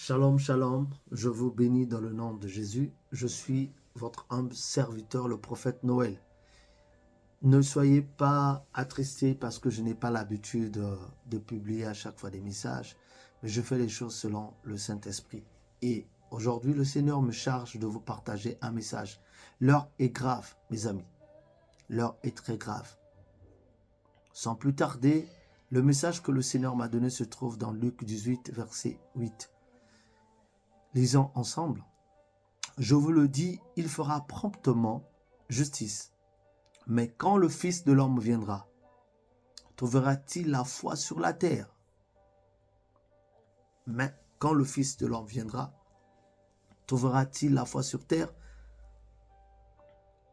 Shalom, shalom, je vous bénis dans le nom de Jésus. Je suis votre humble serviteur, le prophète Noël. Ne soyez pas attristés parce que je n'ai pas l'habitude de publier à chaque fois des messages, mais je fais les choses selon le Saint-Esprit. Et aujourd'hui, le Seigneur me charge de vous partager un message. L'heure est grave, mes amis. L'heure est très grave. Sans plus tarder, le message que le Seigneur m'a donné se trouve dans Luc 18, verset 8. Lisons ensemble. Je vous le dis, il fera promptement justice. Mais quand le Fils de l'homme viendra, trouvera-t-il la foi sur la terre? Mais quand le Fils de l'homme viendra, trouvera-t-il la foi sur terre?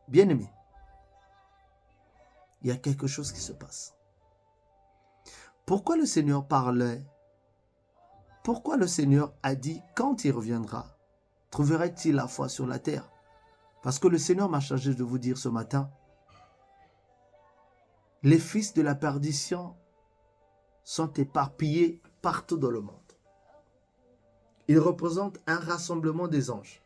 Bien-aimé, il y a quelque chose qui se passe. Pourquoi le Seigneur parlait? Pourquoi le Seigneur a dit quand il reviendra, trouverait-il la foi sur la terre? Parce que le Seigneur m'a chargé de vous dire ce matin, les fils de la perdition sont éparpillés partout dans le monde. Ils représentent un rassemblement des anges.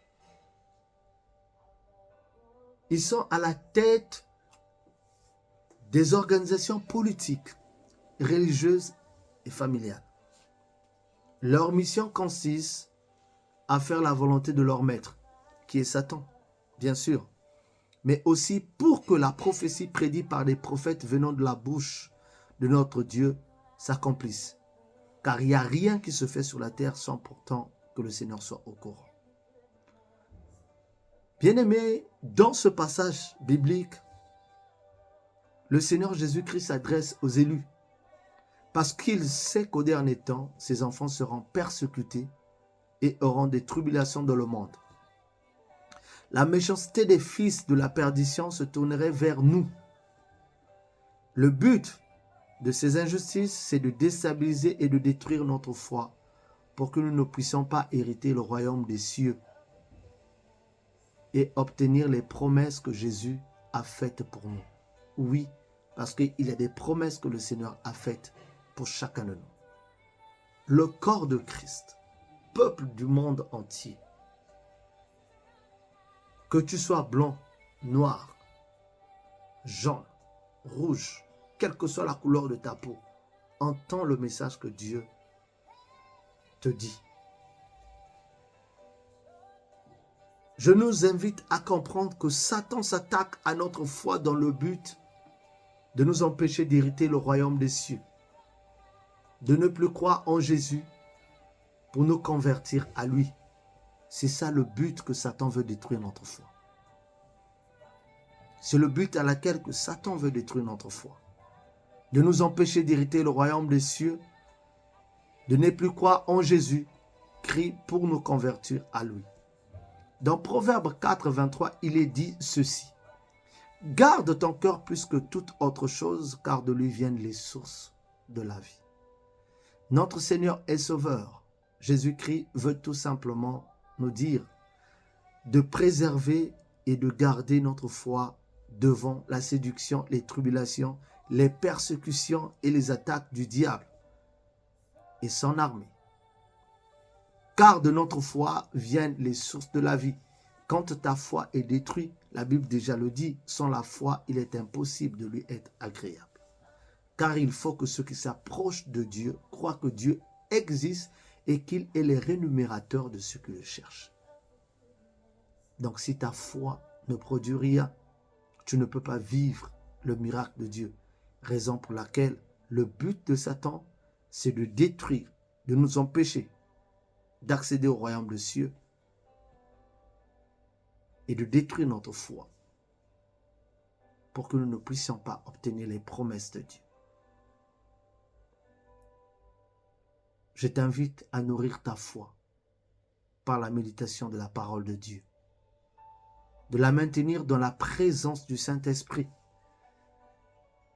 Ils sont à la tête des organisations politiques, religieuses et familiales. Leur mission consiste à faire la volonté de leur maître, qui est Satan, bien sûr, mais aussi pour que la prophétie prédite par les prophètes venant de la bouche de notre Dieu s'accomplisse. Car il n'y a rien qui se fait sur la terre sans pourtant que le Seigneur soit au courant. Bien-aimés, dans ce passage biblique, le Seigneur Jésus-Christ s'adresse aux élus parce qu'il sait qu'au dernier temps, ses enfants seront persécutés et auront des tribulations dans le monde. La méchanceté des fils de la perdition se tournerait vers nous. Le but de ces injustices, c'est de déstabiliser et de détruire notre foi pour que nous ne puissions pas hériter le royaume des cieux et obtenir les promesses que Jésus a faites pour nous. Oui, parce qu'il y a des promesses que le Seigneur a faites pour chacun de nous. Le corps de Christ, peuple du monde entier, que tu sois blanc, noir, jaune, rouge, quelle que soit la couleur de ta peau, entends le message que Dieu te dit. Je nous invite à comprendre que Satan s'attaque à notre foi dans le but de nous empêcher d'hériter le royaume des cieux, de ne plus croire en Jésus pour nous convertir à lui. C'est ça le but que Satan veut détruire notre foi. C'est le but à laquelle que Satan veut détruire notre foi. De nous empêcher d'hériter le royaume des cieux, de ne plus croire en Jésus, Christ pour nous convertir à lui. Dans Proverbe 4, 23, il est dit ceci. Garde ton cœur plus que toute autre chose, car de lui viennent les sources de la vie. Notre Seigneur et Sauveur, Jésus-Christ, veut tout simplement nous dire de préserver et de garder notre foi devant la séduction, les tribulations, les persécutions et les attaques du diable et son armée. Car de notre foi viennent les sources de la vie. Quand ta foi est détruite, la Bible déjà le dit, sans la foi, il est impossible de lui être agréable. Car il faut que ceux qui s'approchent de Dieu croient que Dieu existe et qu'il est le rémunérateur de ceux qui le cherchent. Donc si ta foi ne produit rien, tu ne peux pas vivre le miracle de Dieu. Raison pour laquelle le but de Satan, c'est de détruire, de nous empêcher d'accéder au royaume des cieux et de détruire notre foi pour que nous ne puissions pas obtenir les promesses de Dieu. Je t'invite à nourrir ta foi par la méditation de la parole de Dieu, de la maintenir dans la présence du Saint-Esprit.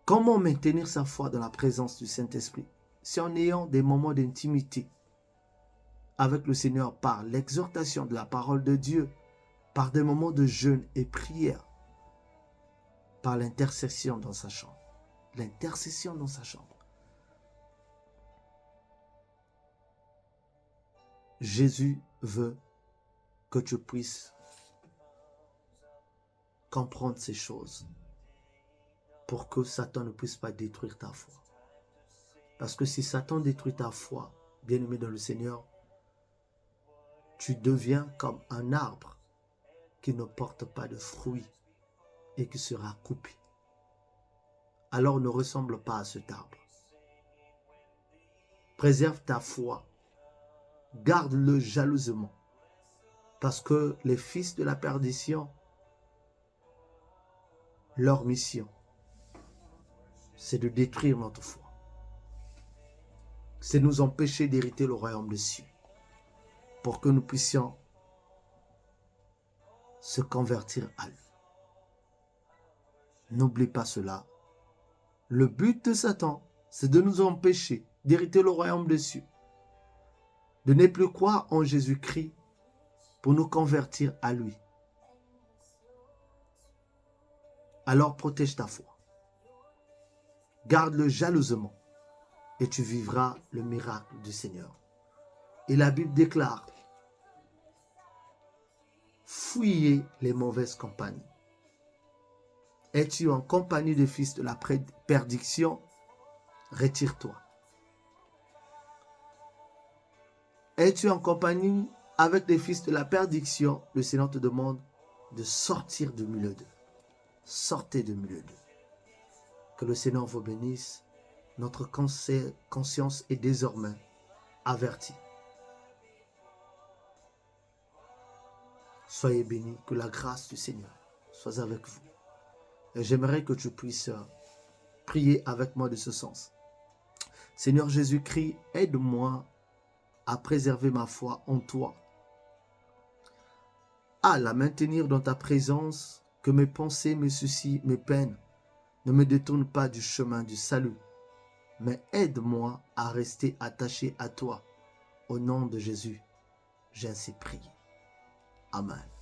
Comment maintenir sa foi dans la présence du Saint-Esprit? C'est en ayant des moments d'intimité avec le Seigneur par l'exhortation de la parole de Dieu, par des moments de jeûne et prière, par l'intercession dans sa chambre. L'intercession dans sa chambre. Jésus veut que tu puisses comprendre ces choses pour que Satan ne puisse pas détruire ta foi. Parce que si Satan détruit ta foi, bien-aimé dans le Seigneur, tu deviens comme un arbre qui ne porte pas de fruits et qui sera coupé. Alors ne ressemble pas à cet arbre. Préserve ta foi. Garde-le jalousement. Parce que les fils de la perdition, leur mission, c'est de détruire notre foi. C'est nous empêcher d'hériter le royaume des cieux. Pour que nous puissions se convertir à lui. N'oublie pas cela. Le but de Satan, c'est de nous empêcher d'hériter le royaume des cieux. De ne plus croire en Jésus-Christ pour nous convertir à lui. Alors protège ta foi. Garde-le jalousement et tu vivras le miracle du Seigneur. Et la Bible déclare, fuyez les mauvaises compagnies. Es-tu en compagnie des fils de la perdition? Retire-toi. Es-tu en compagnie avec des fils de la perdition? Le Seigneur te demande de sortir du milieu d'eux. Sortez du milieu d'eux. Que le Seigneur vous bénisse. Notre conscience est désormais avertie. Soyez bénis, que la grâce du Seigneur soit avec vous. Et j'aimerais que tu puisses prier avec moi de ce sens. Seigneur Jésus-Christ, aide-moi à préserver ma foi en toi, à la maintenir dans ta présence, que mes pensées, mes soucis, mes peines ne me détournent pas du chemin du salut, mais aide-moi à rester attaché à toi. Au nom de Jésus, j'ai ainsi prié. Amen.